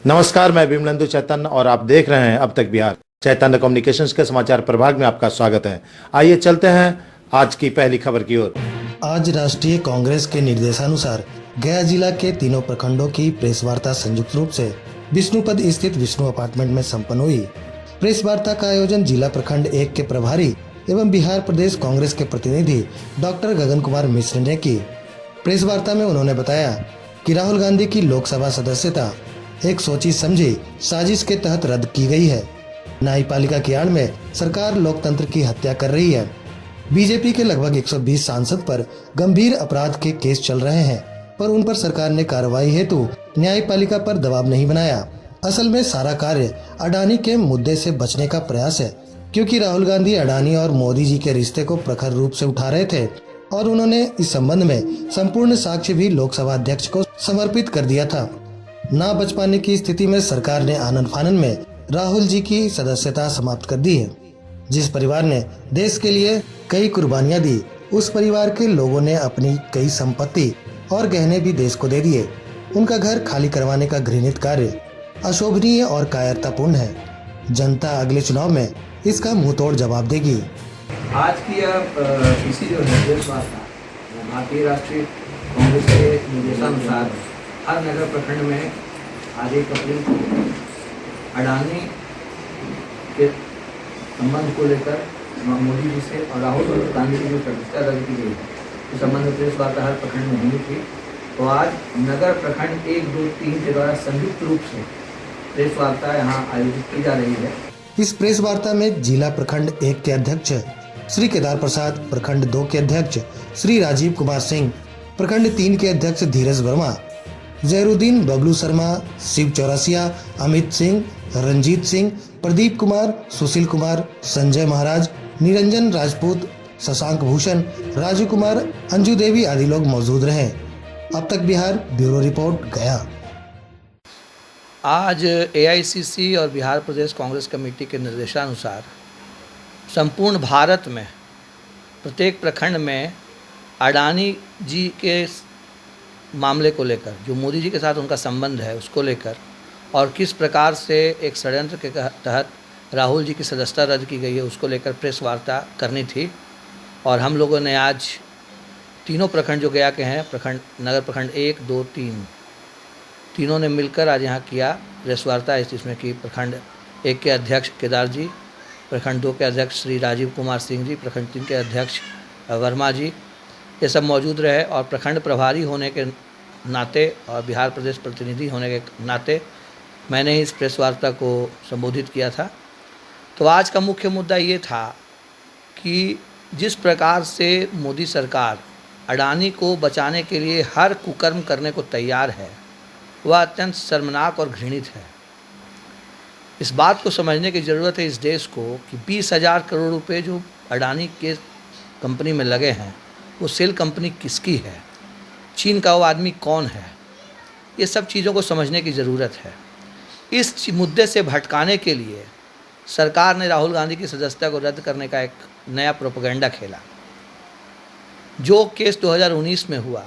नमस्कार, मैं विमलेंदु चैतन्य और आप देख रहे हैं अब तक बिहार। चैतन्य कम्युनिकेशंस के समाचार प्रभाग में आपका स्वागत है। आइए चलते हैं आज की पहली खबर की ओर। आज राष्ट्रीय कांग्रेस के निर्देशानुसार गया जिला के तीनों प्रखंडों की प्रेस वार्ता संयुक्त रूप से विष्णुपद स्थित विष्णु अपार्टमेंट में संपन्न हुई। प्रेस वार्ता का आयोजन जिला प्रखंड 1 के प्रभारी एवं बिहार प्रदेश कांग्रेस के प्रतिनिधि डॉक्टर गगन कुमार मिश्र ने की। प्रेस वार्ता में उन्होंने बताया कि राहुल गांधी की लोकसभा सदस्यता एक सोची समझी साजिश के तहत रद्द की गई है। न्यायपालिका की आड़ में सरकार लोकतंत्र की हत्या कर रही है। बीजेपी के लगभग 120 सांसद पर गंभीर अपराध के केस चल रहे हैं, पर उन पर सरकार ने कार्रवाई हेतु न्यायपालिका पर दबाव नहीं बनाया। असल में सारा कार्य अडानी के मुद्दे से बचने का प्रयास है, क्योंकि राहुल गांधी अडानी और मोदी जी के रिश्ते को प्रखर रूप से उठा रहे थे और उन्होंने इस संबंध में संपूर्ण साक्ष्य भी लोकसभा अध्यक्ष को समर्पित कर दिया था। ना बच पाने की स्थिति में सरकार ने आनन फानन में राहुल जी की सदस्यता समाप्त कर दी है। जिस परिवार ने देश के लिए कई कुर्बानियां दी, उस परिवार के लोगों ने अपनी कई संपत्ति और गहने भी देश को दे दिए। उनका घर खाली करवाने का घृणित कार्य अशोभनीय और कायरतापूर्ण है। जनता अगले चुनाव में इसका मुंहतोड़ जवाब देगी। आज की यह इसी जो निर्देश वार्ता भारतीय राष्ट्रीय कांग्रेस के निर्देशानुसार हर नगर प्रखंड में आज 1 अप्रैल को अडानी के संबंध को लेकर मोदी जी से और राहुल गांधी की जो सदस्यता रद्द की गई है इस संबंध में प्रेस वार्ता हर प्रखंड में होनी थी। तो आज नगर प्रखंड 1, 2, 3 के द्वारा संयुक्त रूप से प्रेस वार्ता यहाँ आयोजित की जा रही है। इस प्रेस वार्ता में जिला प्रखंड 1 के अध्यक्ष श्री केदार प्रसाद, प्रखंड 2 के अध्यक्ष श्री राजीव कुमार सिंह, प्रखंड 3 के अध्यक्ष धीरज वर्मा, जहरुद्दीन, बबलू शर्मा, शिव चौरसिया, अमित सिंह, रंजीत सिंह, प्रदीप कुमार, सुशील कुमार, संजय महाराज, निरंजन राजपूत, शशांक भूषण, राजू कुमार, अंजू देवी आदि लोग मौजूद रहे। अब तक बिहार ब्यूरो रिपोर्ट गया। आज एआईसीसी और बिहार प्रदेश कांग्रेस कमेटी के निर्देशानुसार संपूर्ण भारत में प्रत्येक प्रखंड में अडानी जी के मामले को लेकर, जो मोदी जी के साथ उनका संबंध है उसको लेकर, और किस प्रकार से एक षड्यंत्र के तहत राहुल जी की सदस्यता रद्द की गई है उसको लेकर प्रेस वार्ता करनी थी। और हम लोगों ने आज तीनों प्रखंड जो गया के हैं, प्रखंड नगर प्रखंड 1, 2, 3 तीनों ने मिलकर आज यहाँ किया प्रेस वार्ता, जिसमें कि प्रखंड 1 के अध्यक्ष केदार जी, प्रखंड 2 के अध्यक्ष श्री राजीव कुमार सिंह जी, प्रखंड 3 के अध्यक्ष वर्मा जी, ये सब मौजूद रहे। और प्रखंड प्रभारी होने के नाते और बिहार प्रदेश प्रतिनिधि होने के नाते मैंने इस प्रेस वार्ता को संबोधित किया था। तो आज का मुख्य मुद्दा ये था कि जिस प्रकार से मोदी सरकार अडानी को बचाने के लिए हर कुकर्म करने को तैयार है, वह अत्यंत शर्मनाक और घृणित है। इस बात को समझने की ज़रूरत है इस देश को कि 20,000 करोड़ रुपए जो अडानी के कंपनी में लगे हैं, वो सेल कंपनी किसकी है, चीन का वो आदमी कौन है, ये सब चीज़ों को समझने की ज़रूरत है। इस मुद्दे से भटकाने के लिए सरकार ने राहुल गांधी की सदस्यता को रद्द करने का एक नया प्रोपेगेंडा खेला। जो केस 2019 में हुआ,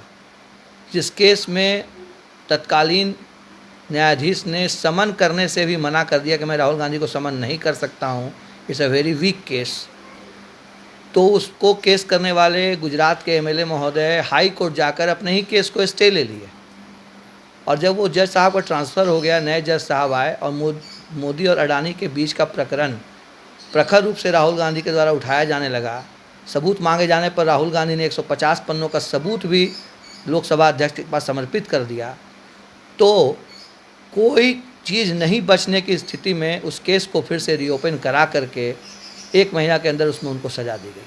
जिस केस में तत्कालीन न्यायाधीश ने समन करने से भी मना कर दिया कि मैं राहुल गांधी को समन नहीं कर सकता हूँ, it's a very weak case, तो उसको केस करने वाले गुजरात के एमएलए महोदय हाई कोर्ट जाकर अपने ही केस को स्टे ले लिए। और जब वो जज साहब का ट्रांसफ़र हो गया, नए जज साहब आए और मोदी और अडानी के बीच का प्रकरण प्रखर रूप से राहुल गांधी के द्वारा उठाया जाने लगा। सबूत मांगे जाने पर राहुल गांधी ने 150 पन्नों का सबूत भी लोकसभा अध्यक्ष के पास समर्पित कर दिया। तो कोई चीज़ नहीं बचने की स्थिति में उस केस को फिर से रीओपन करा करके 1 महीना के अंदर उसमें उनको सज़ा दी गई।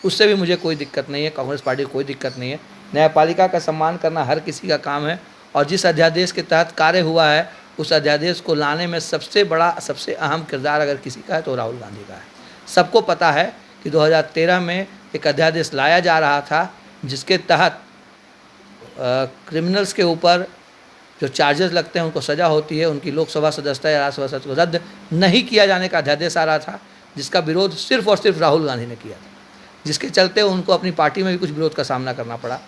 उससे भी मुझे कोई दिक्कत नहीं है, कांग्रेस पार्टी को कोई दिक्कत नहीं है। न्यायपालिका का सम्मान करना हर किसी का काम है, और जिस अध्यादेश के तहत कार्य हुआ है उस अध्यादेश को लाने में सबसे बड़ा, सबसे अहम किरदार अगर किसी का है तो राहुल गांधी का है। सबको पता है कि 2013 में एक अध्यादेश लाया जा रहा था जिसके तहत क्रिमिनल्स के ऊपर जो चार्जेस लगते हैं उनको सज़ा होती है, उनकी लोकसभा सदस्यता या राज्यसभा सदस्यता को रद्द नहीं किया जाने का अध्यादेश आ रहा था, जिसका विरोध सिर्फ और सिर्फ राहुल गांधी ने किया था, जिसके चलते उनको अपनी पार्टी में भी कुछ विरोध का सामना करना पड़ा।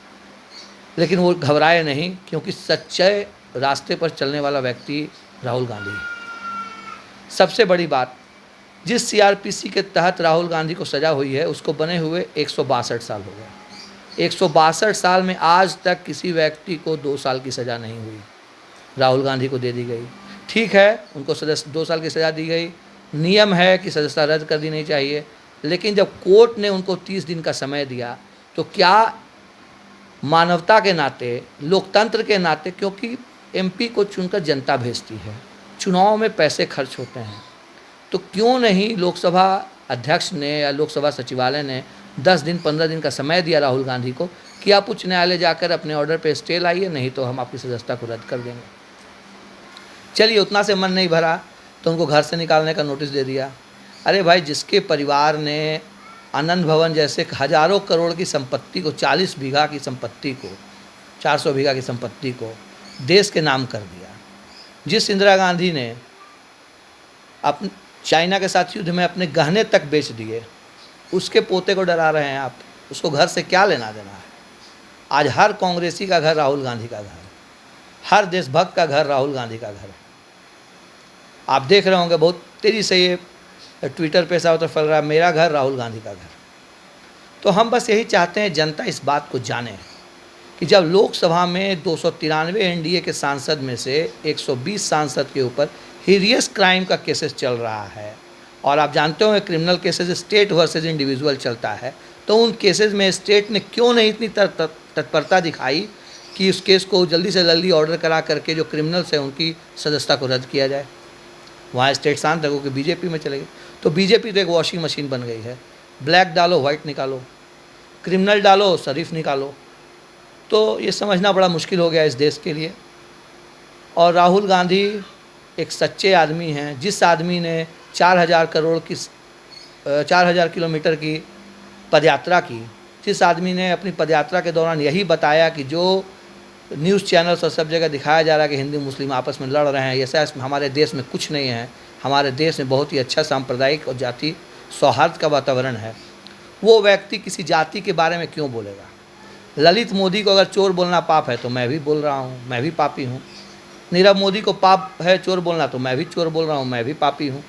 लेकिन वो घबराए नहीं, क्योंकि सच्चे रास्ते पर चलने वाला व्यक्ति राहुल गांधी। सबसे बड़ी बात, जिस सीआरपीसी के तहत राहुल गांधी को सज़ा हुई है उसको बने हुए 162 साल हो गए। 162 साल में आज तक किसी व्यक्ति को 2 साल की सज़ा नहीं हुई, राहुल गांधी को दे दी गई। ठीक है, उनको 2 साल की सज़ा दी गई, नियम है कि सदस्यता रद्द कर देनी चाहिए, लेकिन जब कोर्ट ने उनको 30 दिन का समय दिया तो क्या मानवता के नाते, लोकतंत्र के नाते, क्योंकि एमपी को चुनकर जनता भेजती है, चुनाव में पैसे खर्च होते हैं, तो क्यों नहीं लोकसभा अध्यक्ष ने या लोकसभा सचिवालय ने 10 दिन 15 दिन का समय दिया राहुल गांधी को कि आप उच्च न्यायालय जाकर अपने ऑर्डर पे स्टे लाइए, नहीं तो हम आपकी सदस्यता को रद्द कर देंगे। चलिए, उतना से मन नहीं भरा तो उनको घर से निकालने का नोटिस दे दिया। अरे भाई, जिसके परिवार ने आनंद भवन जैसे हज़ारों करोड़ की संपत्ति को, 40 बीघा की संपत्ति को, 400 बीघा की संपत्ति को देश के नाम कर दिया, जिस इंदिरा गांधी ने अपने चाइना के साथ युद्ध में अपने गहने तक बेच दिए, उसके पोते को डरा रहे हैं आप। उसको घर से क्या लेना देना है? आज हर कांग्रेसी का घर राहुल गांधी का घर है, हर देशभक्त का घर राहुल गांधी का घर है। आप देख रहे होंगे बहुत तेज़ी से ये ट्विटर पे ऐसा होता फैल रहा है, मेरा घर राहुल गांधी का घर। तो हम बस यही चाहते हैं जनता इस बात को जाने कि जब लोकसभा में 293 एनडीए के सांसद में से 120 सांसद के ऊपर हीरियस क्राइम का केसेस चल रहा है, और आप जानते होंगे criminal cases state versus individual चलता है, तो उन केसेस में स्टेट ने क्यों नहीं इतनी तत्परता दिखाई कि उस केस को जल्दी से जल्दी ऑर्डर करा करके जो क्रिमिनल्स हैं उनकी सदस्यता को रद्द किया जाए। वहाँ स्टेट शांत रखो कि बीजेपी में चले गए। तो बीजेपी तो एक वॉशिंग मशीन बन गई है, ब्लैक डालो वाइट निकालो, क्रिमिनल डालो शरीफ निकालो। तो ये समझना बड़ा मुश्किल हो गया इस देश के लिए। और राहुल गांधी एक सच्चे आदमी हैं, जिस आदमी ने 4000 किलोमीटर की पदयात्रा की, जिस आदमी ने अपनी पदयात्रा के दौरान यही बताया कि जो न्यूज़ चैनल्स और सब जगह दिखाया जा रहा है कि हिंदू मुस्लिम आपस में लड़ रहे हैं, ऐसा हमारे देश में कुछ नहीं है, हमारे देश में बहुत ही अच्छा सांप्रदायिक और जाति सौहार्द का वातावरण है, वो व्यक्ति किसी जाति के बारे में क्यों बोलेगा? ललित मोदी को अगर चोर बोलना पाप है तो मैं भी बोल रहा हूँ, मैं भी पापी हूँ। नीरव मोदी को पाप है चोर बोलना तो मैं भी चोर बोल रहा हूँ, मैं भी पापी हूँ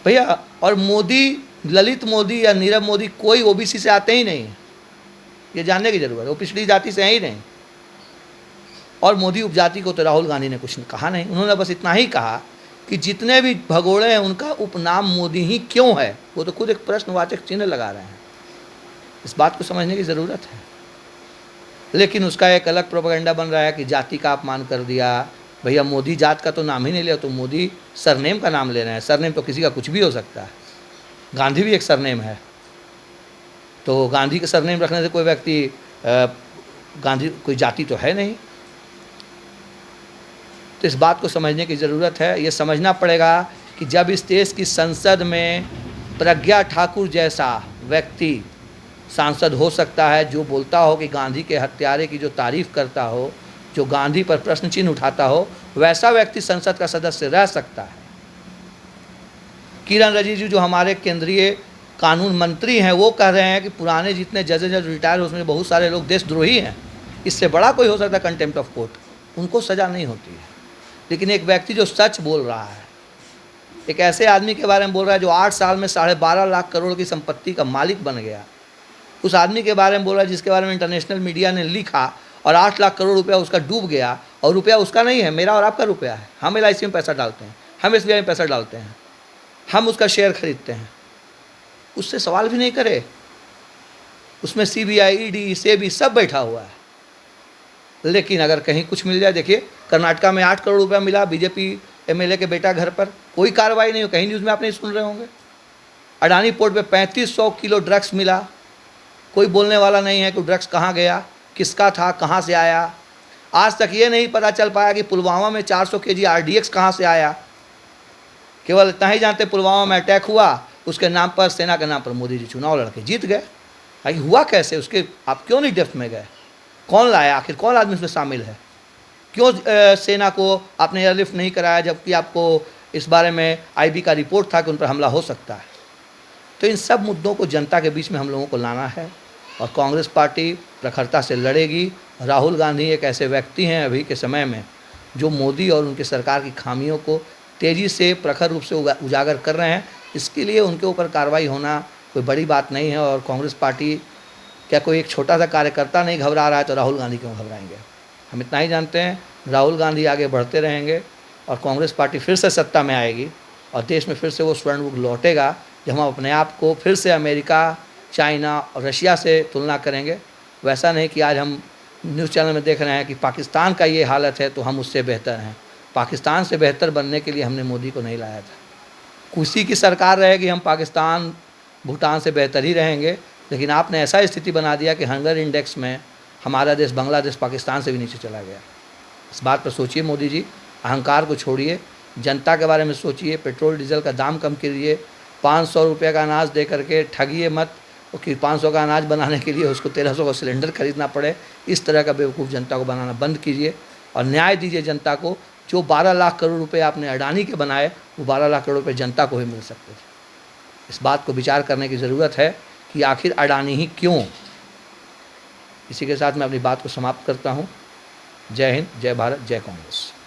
भैया। और मोदी, ललित मोदी या नीरव मोदी कोई ओबीसी से आते ही नहीं है, ये जानने की जरूरत है, वो पिछड़ी जाति से हैं ही नहीं। और मोदी उपजाति को तो राहुल गांधी ने कुछ कहा नहीं, उन्होंने बस इतना ही कहा कि जितने भी भगोड़े हैं उनका उपनाम मोदी ही क्यों है। वो तो खुद एक प्रश्नवाचक चिन्ह लगा रहे हैं, इस बात को समझने की ज़रूरत है। लेकिन उसका एक अलग प्रोपेगेंडा बन रहा है कि जाति का अपमान कर दिया। भैया, मोदी जात का तो नाम ही नहीं लिया, तो मोदी सरनेम का नाम ले रहे हैं। सरनेम तो किसी का कुछ भी हो सकता है, गांधी भी एक सरनेम है, तो गांधी का सरनेम रखने से कोई व्यक्ति गांधी कोई जाति तो है नहीं। तो इस बात को समझने की ज़रूरत है। ये समझना पड़ेगा कि जब इस देश की संसद में प्रज्ञा ठाकुर जैसा व्यक्ति सांसद हो सकता है, जो बोलता हो कि गांधी के हत्यारे की जो तारीफ़ करता हो, जो गांधी पर प्रश्न चिन्ह उठाता हो, वैसा व्यक्ति संसद का सदस्य रह सकता है। किरण रिजिजू जो हमारे केंद्रीय कानून मंत्री हैं, वो कह रहे हैं कि पुराने जितने जजेज रिटायर हो उसमें बहुत सारे लोग देशद्रोही हैं, इससे बड़ा कोई हो सकता है कंटेम्प्ट ऑफ कोर्ट, उनको सज़ा नहीं होती है। लेकिन एक व्यक्ति जो सच बोल रहा है, एक ऐसे आदमी के बारे में बोल रहा है जो 8 साल में 12.5 लाख करोड़ की संपत्ति का मालिक बन गया, उस आदमी के बारे में बोल रहा है जिसके बारे में इंटरनेशनल मीडिया ने लिखा और 8 लाख करोड़ रुपया उसका डूब गया, और रुपया उसका नहीं है, मेरा और आपका रुपया है। हम LIC में पैसा डालते हैं, हम SBI में पैसा डालते हैं, हम उसका शेयर खरीदते हैं, उससे सवाल भी नहीं करे। उसमें CBI, ED, SEBI सब बैठा हुआ है। लेकिन अगर कहीं कुछ मिल जाए, देखिए कर्नाटका में 8 करोड़ रुपया मिला बीजेपी MLA के बेटा घर पर, कोई कार्रवाई नहीं हो, कहीं न्यूज़ में आप नहीं सुन रहे होंगे। अडानी पोर्ट पे 3500 किलो ड्रग्स मिला, कोई बोलने वाला नहीं है कि ड्रग्स कहाँ गया, किसका था, कहाँ से आया। आज तक ये नहीं पता चल पाया कि पुलवामा में 400 kg RDX कहाँ से आया। केवल इतना ही जानते पुलवामा में अटैक हुआ, उसके नाम पर, सेना के नाम पर मोदी जी चुनाव लड़के जीत गए। आखिर हुआ कैसे, उसके आप क्यों नहीं डेप्थ में गए? कौन लाया, आखिर कौन आदमी उसमें शामिल है? क्यों सेना को आपने एयरलिफ्ट नहीं कराया, जबकि आपको इस बारे में IB का रिपोर्ट था कि उन पर हमला हो सकता है। तो इन सब मुद्दों को जनता के बीच में हम लोगों को लाना है, और कांग्रेस पार्टी प्रखरता से लड़ेगी। राहुल गांधी एक ऐसे व्यक्ति हैं अभी के समय में जो मोदी और उनके सरकार की खामियों को तेज़ी से प्रखर रूप से उजागर कर रहे हैं। इसके लिए उनके ऊपर कार्रवाई होना कोई बड़ी बात नहीं है। और कांग्रेस पार्टी, क्या कोई एक छोटा सा कार्यकर्ता नहीं घबरा रहा है तो राहुल गांधी क्यों घबराएंगे? हम इतना ही जानते हैं, राहुल गांधी आगे बढ़ते रहेंगे और कांग्रेस पार्टी फिर से सत्ता में आएगी और देश में फिर से वो स्वर्ण युग लौटेगा, जब हम अपने आप को फिर से अमेरिका, चाइना और रशिया से तुलना करेंगे। वैसा नहीं कि आज हम न्यूज़ चैनल में देख रहे हैं कि पाकिस्तान का ये हालत है तो हम उससे बेहतर हैं। पाकिस्तान से बेहतर बनने के लिए हमने मोदी को नहीं लाया था। किसी की सरकार रहेगी, हम पाकिस्तान, भूटान से बेहतर ही रहेंगे। लेकिन आपने ऐसा स्थिति बना दिया कि हंगर इंडेक्स में हमारा देश, बांग्लादेश, पाकिस्तान से भी नीचे चला गया। इस बात पर सोचिए मोदी जी, अहंकार को छोड़िए, जनता के बारे में सोचिए। पेट्रोल डीजल का दाम कम कीजिए, 500 रुपये का अनाज दे करके ठगिए मत कि 500 का अनाज बनाने के लिए उसको 1300 का सिलेंडर खरीदना पड़े। इस तरह का बेवकूफ़ जनता को बनाना बंद कीजिए और न्याय दीजिए जनता को। जो 12 लाख करोड़ रुपए आपने अडानी के बनाए, वो 12 लाख करोड़ रुपए जनता को ही मिल सकते थे। इस बात को विचार करने की ज़रूरत है कि आखिर अडानी ही क्यों। इसी के साथ मैं अपनी बात को समाप्त करता हूँ। जय हिंद, जय भारत, जय कांग्रेस।